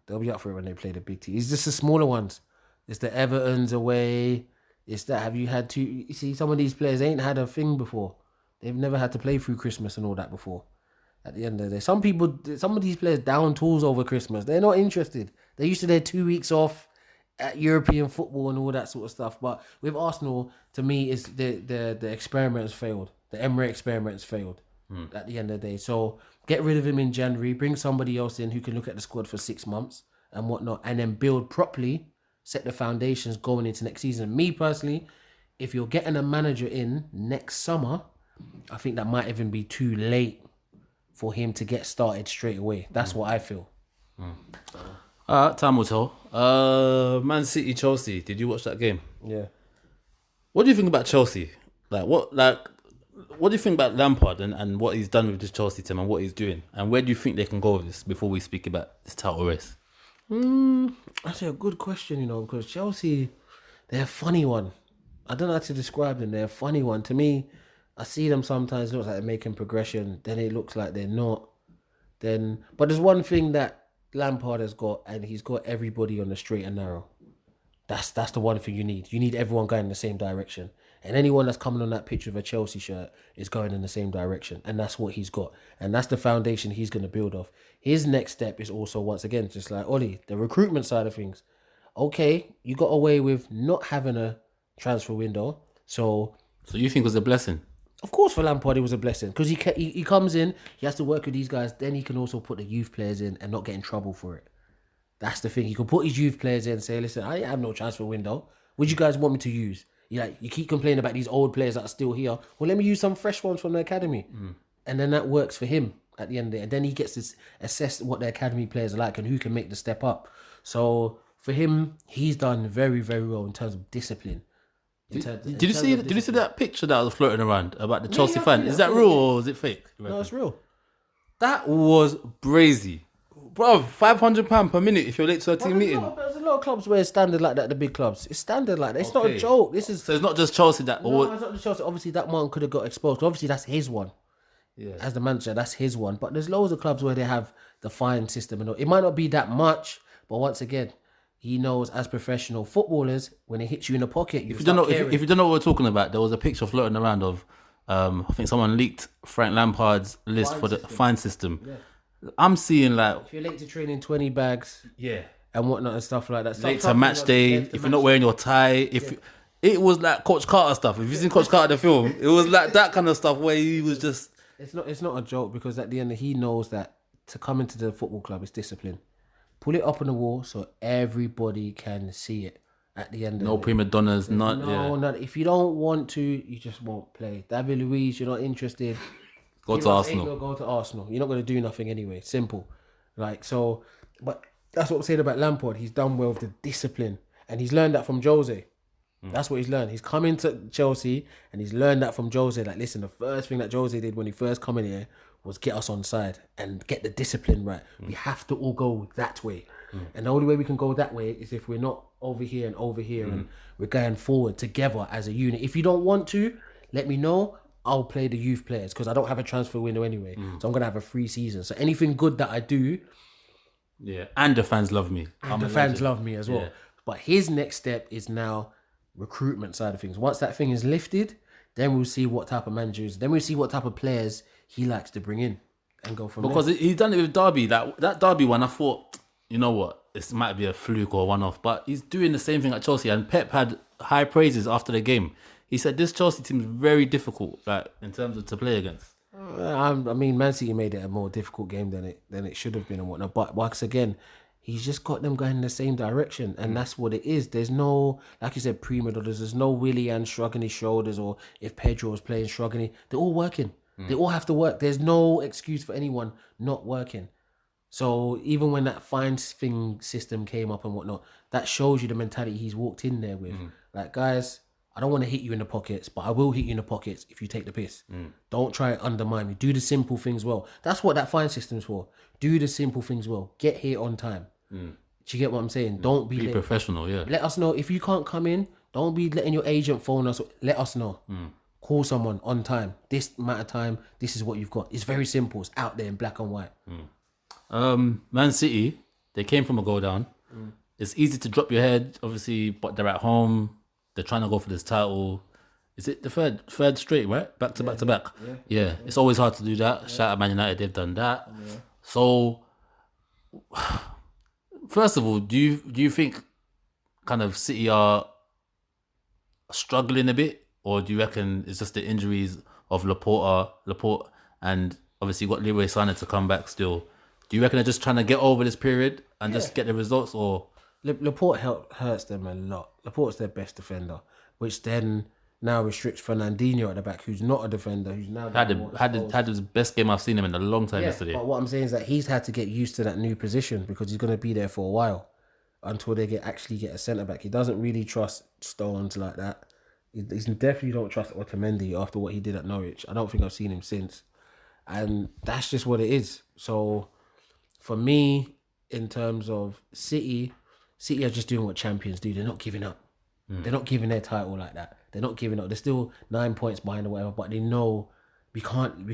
They'll be up for it when they play the big teams. It's just the smaller ones. It's the Evertons away. It's that. Have you had two? You see, some of these players ain't had a thing before. They've never had to play through Christmas and all that before. At the end of the day, some of these players down tools over Christmas. They're not interested. They're used to their 2 weeks off at European football and all that sort of stuff. But with Arsenal, to me, is the experiment has failed. The Emery experiment has failed. At the end of the day, so get rid of him in January. Bring somebody else in who can look at the squad for 6 months and whatnot, and then build properly. Set the foundations going into next season. Me personally, if you're getting a manager in next summer, I think that might even be too late for him to get started straight away. That's what I feel. Time will tell. Man City Chelsea. Did you watch that game? Yeah. What do you think about Chelsea? What do you think about Lampard and what he's done with this Chelsea team and what he's doing? And where do you think they can go with this before we speak about this title race? That's a good question, because Chelsea, they're a funny one. I don't know how to describe them. They're a funny one. To me, I see them sometimes, it looks like they're making progression. Then it looks like they're not. But there's one thing that Lampard has got, and he's got everybody on the straight and narrow. That's the one thing you need. You need everyone going in the same direction. And anyone that's coming on that picture of a Chelsea shirt is going in the same direction. And that's what he's got. And that's the foundation he's going to build off. His next step is also, once again, just like Ollie, the recruitment side of things. Okay, you got away with not having a transfer window. So you think it was a blessing? Of course, for Lampard, it was a blessing. Because he comes in, he has to work with these guys. Then he can also put the youth players in and not get in trouble for it. That's the thing. He can put his youth players in and say, listen, I have no transfer window. What do you guys want me to use? You keep complaining about these old players that are still here. Well, let me use some fresh ones from the academy. And then that works for him at the end of the day. And then he gets to assess what the academy players are like and who can make the step up. So for him, he's done very, very well in terms of discipline. Did you see that picture that was floating around about the Chelsea fan? Is that real or is it fake? No, it's real. That was brazy. Bro, £500 per minute if you're late to a team meeting. There's a lot of clubs where it's standard like that, the big clubs. It's standard like that. It's not a joke. So it's not just Chelsea that... No, it's not just Chelsea. Obviously, that one could have got exposed. Obviously, that's his one. Yeah. As the manager, that's his one. But there's loads of clubs where they have the fine system. And it might not be that much, but once again, he knows as professional footballers, when it hits you in the pocket, if you don't know what we're talking about, there was a picture floating around of, I think someone leaked Frank Lampard's list for the fine system. Yeah. I'm seeing if you're late to training 20 bags, and whatnot and stuff like that. Late to match day, if you're not wearing your tie, it was like Coach Carter stuff. If you've seen Coach Carter the film, it was like that kind of stuff where he was just. It's not a joke, because at the end he knows that to come into the football club is discipline. Pull it up on the wall so everybody can see it. At the end, no prima donnas, none. If you don't want to, you just won't play. David Luiz, you're not interested. Go to Arsenal. Go to Arsenal. You're not going to do nothing anyway. Simple. But that's what I'm saying about Lampard. He's done well with the discipline. And he's learned that from Jose. That's what he's learned. He's come into Chelsea and he's learned that from Jose. Like, listen, the first thing that Jose did when he first come in here was get us on side and get the discipline right. We have to all go that way. And the only way we can go that way is if we're not over here and we're going forward together as a unit. If you don't want to, let me know. I'll play the youth players because I don't have a transfer window anyway. So I'm going to have a free season. So anything good that I do... Yeah, and the fans love me. The fans love me as well. Yeah. But his next step is now recruitment side of things. Once that thing is lifted, then we'll see what type of managers, then we'll see what type of players he likes to bring in and go from there. Because he's done it with Derby. That Derby one, I thought, you know what, this might be a fluke or one-off, but he's doing the same thing at Chelsea. And Pep had high praises after the game. He said this Chelsea team is very difficult, in terms of to play against. I mean, Man City made it a more difficult game than it should have been and whatnot. But once again, he's just got them going in the same direction, and that's what it is. There's no, like you said, prima donnas. There's no Willian shrugging his shoulders, or if Pedro's playing shrugging. They're all working. They all have to work. There's no excuse for anyone not working. So even when that fine thing system came up and whatnot, that shows you the mentality he's walked in there with. Like, guys, I don't want to hit you in the pockets, but I will hit you in the pockets if you take the piss. Don't try and undermine me. Do the simple things well. That's what that fine system's for. Do the simple things well. Get here on time. Do you get what I'm saying? Don't be late. Professional, yeah. Let us know. If you can't come in, don't be letting your agent phone us. Let us know. call someone on time. This amount of time, this is what you've got. It's very simple. It's out there in black and white. Man City, they came from a goal down. It's easy to drop your head, obviously, but they're at home. They're trying to go for this title. Is it the third straight, right? Back to back. Yeah. It's always hard to do that. Shout out Man United, they've done that. Yeah. So, first of all, do you think kind of City are struggling a bit, or do you reckon it's just the injuries of Laporte, and obviously you got Leroy Sané to come back still? Do you reckon they're just trying to get over this period and just get the results, or Laporte hurts them a lot. Laporte's their best defender, which then now restricts Fernandinho at the back, who's not a defender, who's now had his best game I've seen him in a long time yesterday. But what I'm saying is that he's had to get used to that new position because he's going to be there for a while until they actually get a centre back. He doesn't really trust Stones like that. He definitely don't trust Otamendi after what he did at Norwich. I don't think I've seen him since, and that's just what it is. So for me, in terms of City are just doing what champions do. They're not giving up. They're not giving their title like that. They're not giving up. They're still 9 points behind or whatever, but they know we can't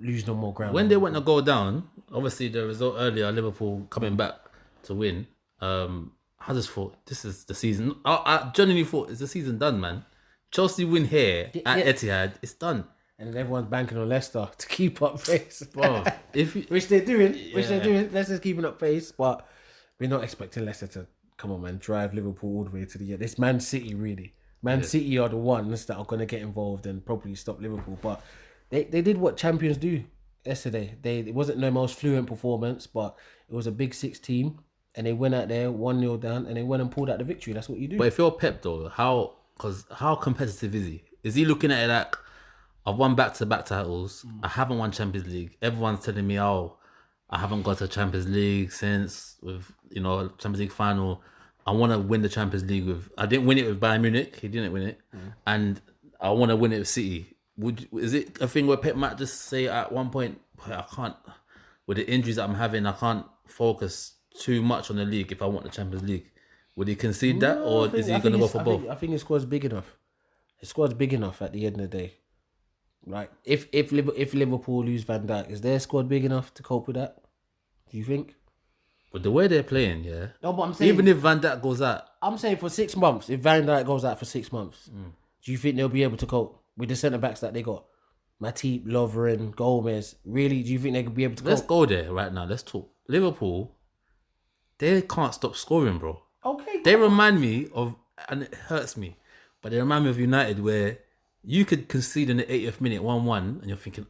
lose no more ground. When they went to go down, obviously the result earlier, Liverpool coming back to win. I just thought this is the season. I genuinely thought it's the season done, man. Chelsea win here at Etihad, it's done. And then everyone's banking on Leicester to keep up pace. Bro, which they're doing. Leicester's keeping up pace, but we're not expecting Leicester to, come on, man, drive Liverpool all the way to the end. It's Man City, really. Man City are the ones that are going to get involved and probably stop Liverpool. But they did what champions do yesterday. It wasn't their most fluent performance, but it was a big six team. And they went out there 1-0 down and they went and pulled out the victory. That's what you do. But if you're Pep, though, how competitive is he? Is he looking at it like, I've won back-to-back titles. I haven't won Champions League. Everyone's telling me, I haven't got a Champions League since with, Champions League final. I want to win the Champions League I didn't win it with Bayern Munich. He didn't win it. And I want to win it with City. Is it a thing where Pep might just say at one point, I can't, with the injuries that I'm having, I can't focus too much on the league if I want the Champions League? Would he concede that, or is he going to go for both? I think his squad's big enough. His squad's big enough at the end of the day. Like, if Liverpool lose Van Dijk, is their squad big enough to cope with that? Do you think? But the way they're playing, yeah. No, but I'm saying, even if Van Dijk goes out, I'm saying for 6 months. If Van Dijk goes out for 6 months, do you think they'll be able to cope with the centre backs that they got? Matip, Lovren, Gomez. Really, do you think they could be able to cope? Let's go there right now. Let's talk. Liverpool, they can't stop scoring, bro. Okay. They remind me of, and it hurts me, but they remind me of United, where you could concede in the 80th minute 1-1 and you're thinking,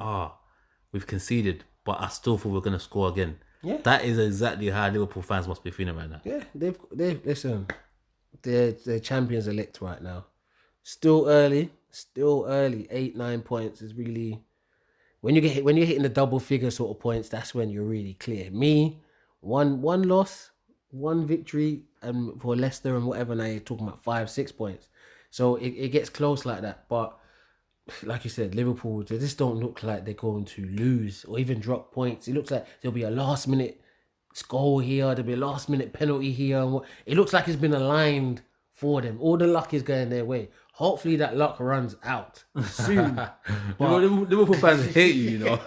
we've conceded, but I still thought we're going to score again. Yeah. That is exactly how Liverpool fans must be feeling right now. Yeah, listen, they're champions elect right now. Still early, 8-9 points is really, when you're hitting the double figure sort of points, that's when you're really clear. Me, one loss, one victory, and for Leicester and whatever, now you're talking about 5-6 points. So it gets close like that. But like you said, Liverpool, they just don't look like they're going to lose or even drop points. It looks like there'll be a last minute goal here, there'll be a last minute penalty here. It looks like it's been aligned for them. All the luck is going their way. Hopefully that luck runs out soon. But Liverpool fans hate you,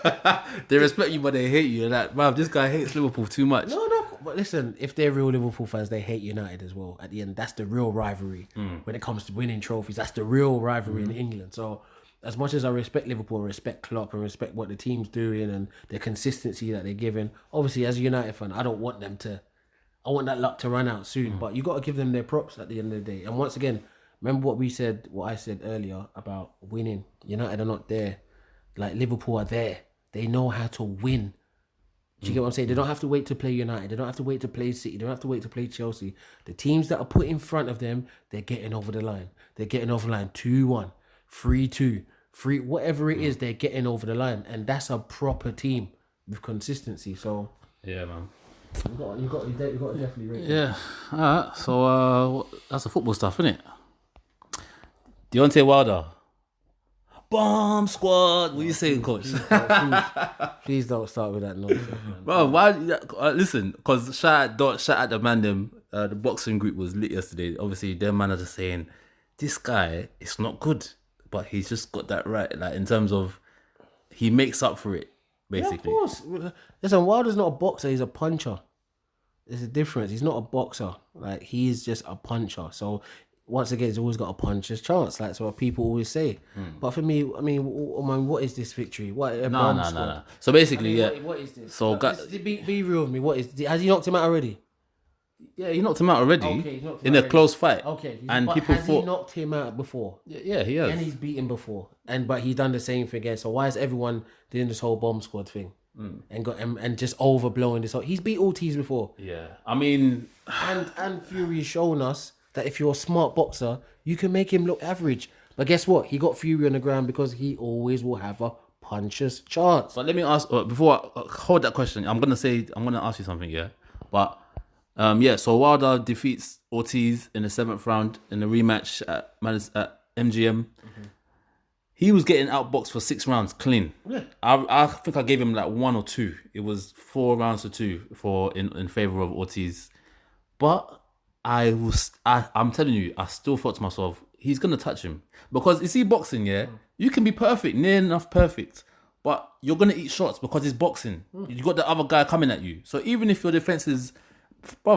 They respect you, but they hate you. Like, bruv, this guy hates Liverpool too much. No, but listen, if they're real Liverpool fans, they hate United as well. At the end, that's the real rivalry. When it comes to winning trophies, that's the real rivalry in England. So as much as I respect Liverpool, and respect Klopp, and respect what the team's doing and the consistency that they're giving, obviously as a United fan, I want that luck to run out soon. But you got to give them their props at the end of the day. And once again, remember what I said earlier about winning. United are not there. Like, Liverpool are there. They know how to win. Do you get what I'm saying? They don't have to wait to play United. They don't have to wait to play City. They don't have to wait to play Chelsea. The teams that are put in front of them, they're getting over the line. They're getting over the line 2-1, 3-2, 3, whatever it is, they're getting over the line. And that's a proper team with consistency. So yeah, man. You got to definitely rate it. Yeah. All right. So that's the football stuff, isn't it? Deontay Wilder. Bomb squad. What are you saying, coach? Please don't start with that nonsense, man. Bro, why? Listen, because shout out the man them. The boxing group was lit yesterday. Obviously, their man are just saying, this guy is not good. but he's just got that right. Like in terms of, he makes up for it basically. Yeah, of course. Listen, Wilder's not a boxer. He's a puncher. There's a difference. He's not a boxer. Like, he is just a puncher. So once again, he's always got a puncher's chance. Like, so what people always say. But for me, I mean, what is this victory? What? No. So basically, What is this? So be real with me. What is? Has he knocked him out already? Yeah, he knocked him out already Okay, he's knocked him in out a already. close fight. Okay, and people has thought he knocked him out before? Yeah, he has. And he's beaten before, but he done the same thing again. So why is everyone doing this whole bomb squad thing and just overblowing this? He's beat Ortiz before. Yeah, I mean, and Fury has shown us that if you're a smart boxer, you can make him look average. But guess what? He got Fury on the ground because he always will have a puncher's chance. but let me ask before I hold that question. I'm gonna ask you something. Yeah, but so Wilder defeats Ortiz in the 7th round in the rematch at MGM. He was getting outboxed for 6 rounds clean. Yeah. I think I gave him like 1 or 2. It was 4 rounds to 2 in favor of Ortiz. But I'm telling you, I still thought to myself, he's gonna touch him. Because you see boxing, you can be perfect, near enough perfect, but you're gonna eat shots because it's boxing. You got the other guy coming at you. So even if your defense is,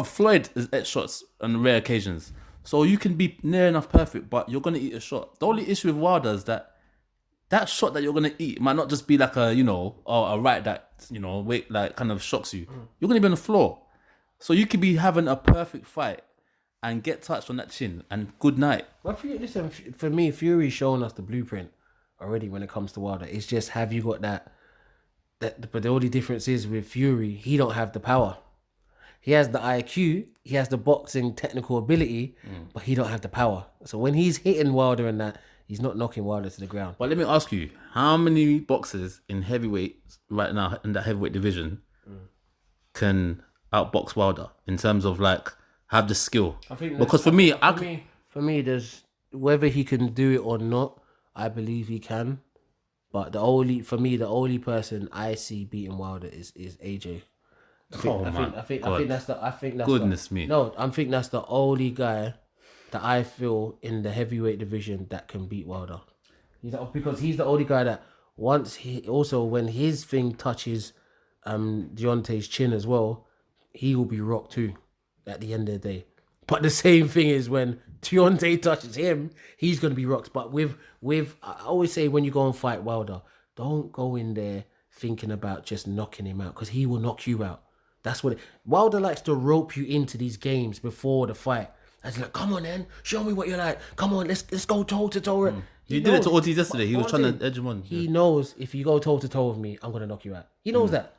Floyd is at shots on rare occasions. So you can be near enough perfect, but you're gonna eat a shot. The only issue with Wilder is that shot that you're gonna eat might not just be like a right that weight like kind of shocks you. You're gonna be on the floor. So you could be having a perfect fight and get touched on that chin and good night. But listen, for me, Fury's shown us the blueprint already when it comes to Wilder. It's just, have you got that? But the only difference is with Fury, he don't have the power. He has the IQ, he has the boxing technical ability, but he don't have the power. So when he's hitting Wilder and that, he's not knocking Wilder to the ground. But let me ask you, how many boxers in heavyweight right now in that heavyweight division can outbox Wilder in terms of like have the skill? Because for me, there's whether he can do it or not, I believe he can. But the only person I see beating Wilder is AJ. I think that's Goodness me. No, I think that's the only guy that I feel in the heavyweight division that can beat Wilder. Because he's the only guy that when his thing touches Deontay's chin as well, he will be rocked too at the end of the day. But the same thing is when Deontay touches him, he's gonna be rocked. But with I always say, when you go and fight Wilder, don't go in there thinking about just knocking him out, because he will knock you out. That's what Wilder likes to rope you into these games before the fight. And he's like, come on then, show me what you're like. Come on, let's go toe to toe. You did it to Ortiz yesterday. He was trying to edge him on. He knows if you go toe to toe with me, I'm gonna knock you out. He knows that.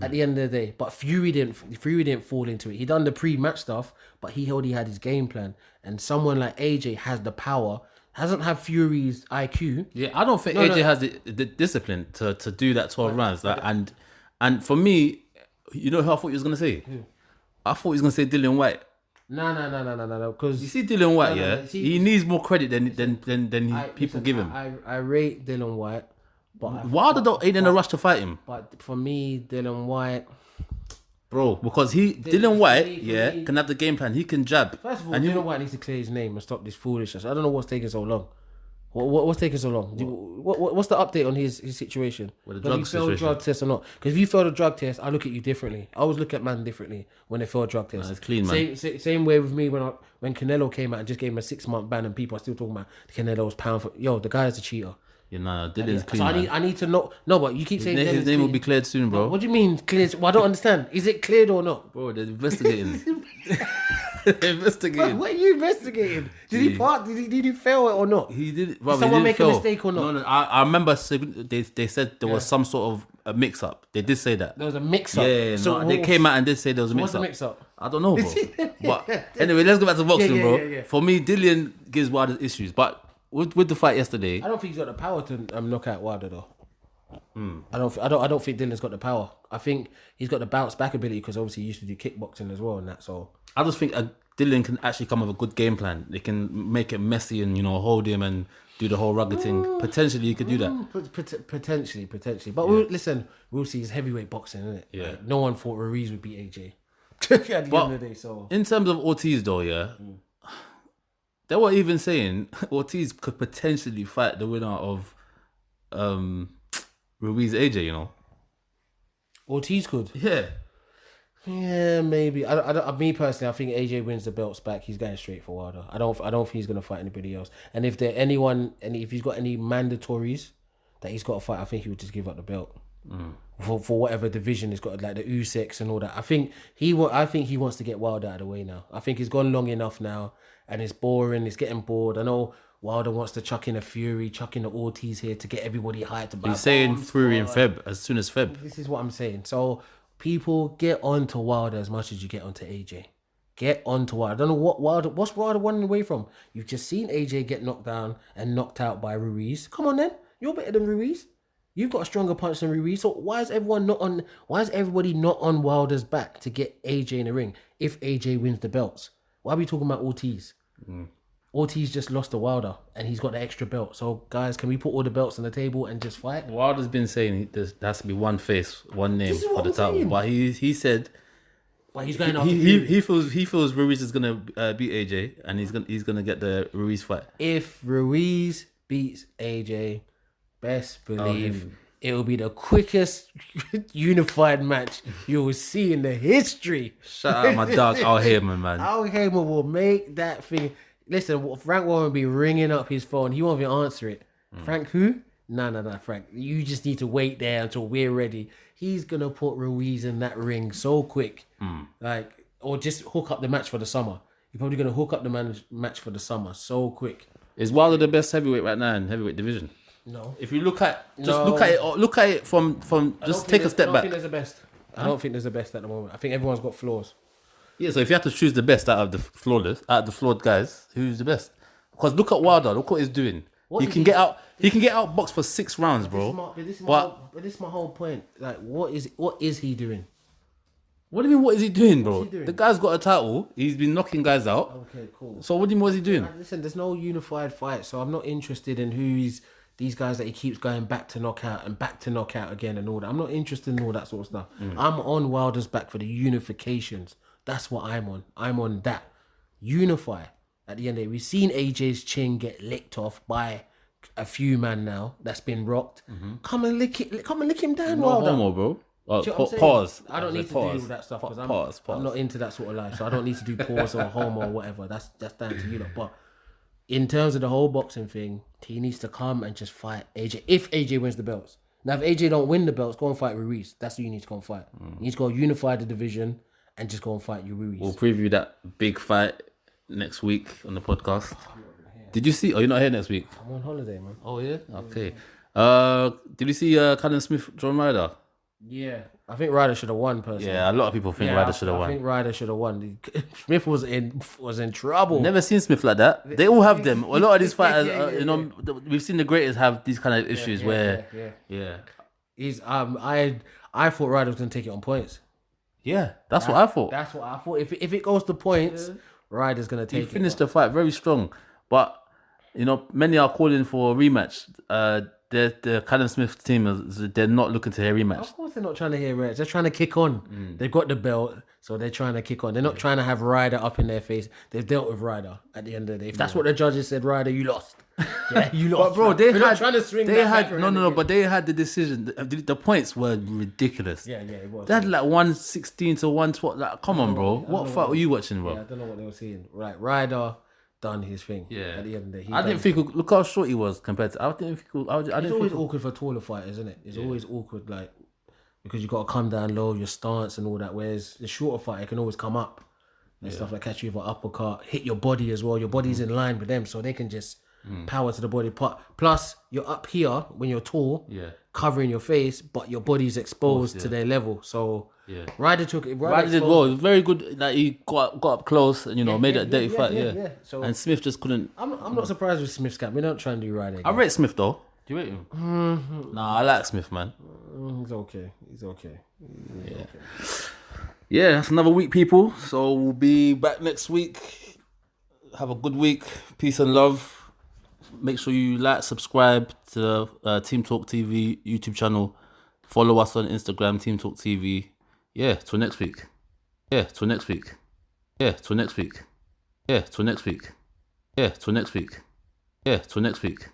At the end of the day, but Fury didn't fall into it. He done the pre-match stuff, but he already had his game plan. And someone like AJ has the power, hasn't had Fury's IQ. Yeah, I don't think AJ has the discipline to do that 12 rounds. Like, and for me, you know who I thought he was gonna say? I thought he was gonna say Dillian White. No. Because you see Dillian White, he needs more credit than people give him. I rate Dillian White, but Wilder ain't in a rush to fight him. But for me, Dillian White, bro, because Dillian White can have the game plan. He can jab. First of all, Dillian White needs to clear his name and stop this foolishness. I don't know what's taking so long. What's taking so long? What's the update on his situation? With the drug situation. Failed drug test or not? Because if you failed a drug test, I look at you differently. I always look at man differently when they fail a drug test. It's clean, man. Same way with me when Canelo came out and just gave him a 6-month ban, and people are still talking about Canelo's pound for. Yo, the guy is a cheater. Yeah, no, Dillian's clean. So I need to know. No, but you keep saying his name will be cleared soon, bro. What do you mean cleared? Well, I don't understand. Is it cleared or not? Bro, they're investigating. They're investigating. What are you investigating? Did he fail it or not? He did. Did someone make a mistake or not? No. I remember they said there was some sort of a mix-up. They did say that. There was a mix-up. Yeah. So they came out and did say there was a mix-up. What's the mix-up? I don't know, bro. But anyway, let's go back to boxing, bro. Yeah. For me, Dillian gives Wilder issues, but with the fight yesterday, I don't think he's got the power to knock out Wilder though. I don't think Dillian's got the power. I think he's got the bounce back ability because obviously he used to do kickboxing as well and that. So I just think Dillian can actually come with a good game plan. They can make it messy and hold him and do the whole rugged thing. Potentially, he could do that. Potentially. But we'll see. It's heavyweight boxing, isn't it? Yeah. Like, no one thought Ruiz would beat AJ at the end of the day. So in terms of Ortiz, though, They were even saying Ortiz could potentially fight the winner of Ruiz AJ, you know. Ortiz could. Yeah. Yeah, maybe. Me personally, I think AJ wins the belts back. He's going straight for Wilder. I don't think he's gonna fight anybody else. And if if he's got any mandatories that he's got to fight, I think he would just give up the belt for whatever division he's got, like the Usyks and all that. I think he wants to get Wilder out of the way now. I think he's gone long enough now, and it's boring. It's getting bored. I know Wilder wants to chuck in a Fury, chuck in the Ortiz here to get everybody hyped about. He's saying Fury in Feb, as soon as Feb. This is what I'm saying. So people, get on to Wilder as much as you get onto AJ. Get on to Wilder. I don't know what's Wilder running away from. You've just seen AJ get knocked down and knocked out by Ruiz. Come on then. You're better than Ruiz. You've got a stronger punch than Ruiz. So why is everybody not on Wilder's back to get AJ in the ring if AJ wins the belts? Why are we talking about Ortiz? Ortiz just lost to Wilder and he's got the extra belt. So guys, can we put all the belts on the table and just fight? Wilder's been saying there has to be one face, one name for the title. saying. But he said He's going after he feels Ruiz is gonna beat AJ and he's gonna get the Ruiz fight. If Ruiz beats AJ, best believe it will be the quickest unified match you will see in the history. Shout out my dog Al Heyman, man. Al Heyman will make that thing. Listen, Frank won't be ringing up his phone. He won't even answer it. Frank who? No, Frank. You just need to wait there until we're ready. He's going to put Ruiz in that ring so quick. Or just hook up the match for the summer. You're probably going to hook up the match for the summer so quick. Is Wilder the best heavyweight right now in heavyweight division? No. If you look at it from just take a step back. I don't think there's a best. I don't think there's a best at the moment. I think everyone's got flaws. Yeah, so if you have to choose the best out of the flawed guys, who's the best? Because look at Wilder, look what he's doing. He can get outboxed for 6 rounds, bro. This is my whole point. Like, what is he doing? What do you mean? What is he doing, bro? What's he doing? The guy's got a title. He's been knocking guys out. Okay, cool. So what do you mean? What is he doing? Listen, there's no unified fight, so I'm not interested in these guys that he keeps going back to knockout again and all that. I'm not interested in all that sort of stuff. I'm on Wilder's back for the unifications. That's what I'm on. I'm on that. Unify. At the end of the day, we've seen AJ's chin get licked off by a few man now that's been rocked. Come and lick him down, No Wilder. homo, bro. Do you know what I'm Pause. saying? I don't need to do all that stuff because Pause. I'm not into that sort of life. So I don't need to do pause or homo or whatever. That's down to you lot. But in terms of the whole boxing thing, he needs to come and just fight AJ. If AJ wins the belts. Now, if AJ don't win the belts, go and fight Ruiz. That's who you need to go and fight. You need to go unify the division and just go and fight your Ruiz. We'll preview that big fight next week on the podcast. Did you see? Oh, you're not here next week? I'm on holiday, man. Oh, yeah? Okay. Did you see Callum Smith, John Ryder? Yeah. I think Ryder should have won, personally. Yeah, a lot of people think Ryder should have I won. think Ryder should have won. Smith was in trouble. Never seen Smith like that. They all have them. A lot of these fighters, Yeah. we've seen the greatest have these kind of issues where, He's I thought Ryder was gonna take it on points. Yeah, that's what I thought. That's what I thought. If it goes to points, Ryder's gonna take He it. finished the fight very strong, but many are calling for a rematch. The Callum Smith team they're not looking to hear a rematch. Of course, they're not trying to hear it. They're trying to kick on. They've got the belt, so they're trying to kick on. They're not trying to have Ryder up in their face. They've dealt with Ryder at the end of the day. If that's what the judges said, Ryder, you lost. Yeah, you lost. But bro, they We're not had trying to swing. they had no, but they had the decision. The points were ridiculous. Yeah, it was. They had like 116 to 112. Like, come on, bro. What fight were you watching, bro? Yeah, I don't know what they were saying. Right, Ryder done his thing. Yeah. At the end of the day, I didn't think. Look how short he was compared to. I didn't think. It's always awkward for taller fighters, isn't it? It's always awkward, like because you got to come down low, your stance and all that. Whereas the shorter fighter can always come up and stuff like catch you with an uppercut, hit your body as well. Your body's in line with them, so they can just power to the body. Plus, you're up here when you're tall, covering your face, but your body's exposed to their level. So Ryder took it. Ryder did well. It was very good. Like he got up close and made that dirty fight. Yeah. So And Smith just couldn't. I'm not surprised with Smith's camp. We don't try and do Ryder. I rate Smith though. Do you rate him? Nah, I like Smith, man. He's okay. Yeah, that's another week, people. So we'll be back next week. Have a good week. Peace and love. Make sure you like, subscribe to the Team Talk TV YouTube channel. Follow us on Instagram, Team Talk TV. Yeah, till next week. Yeah, till next week. Yeah, till next week.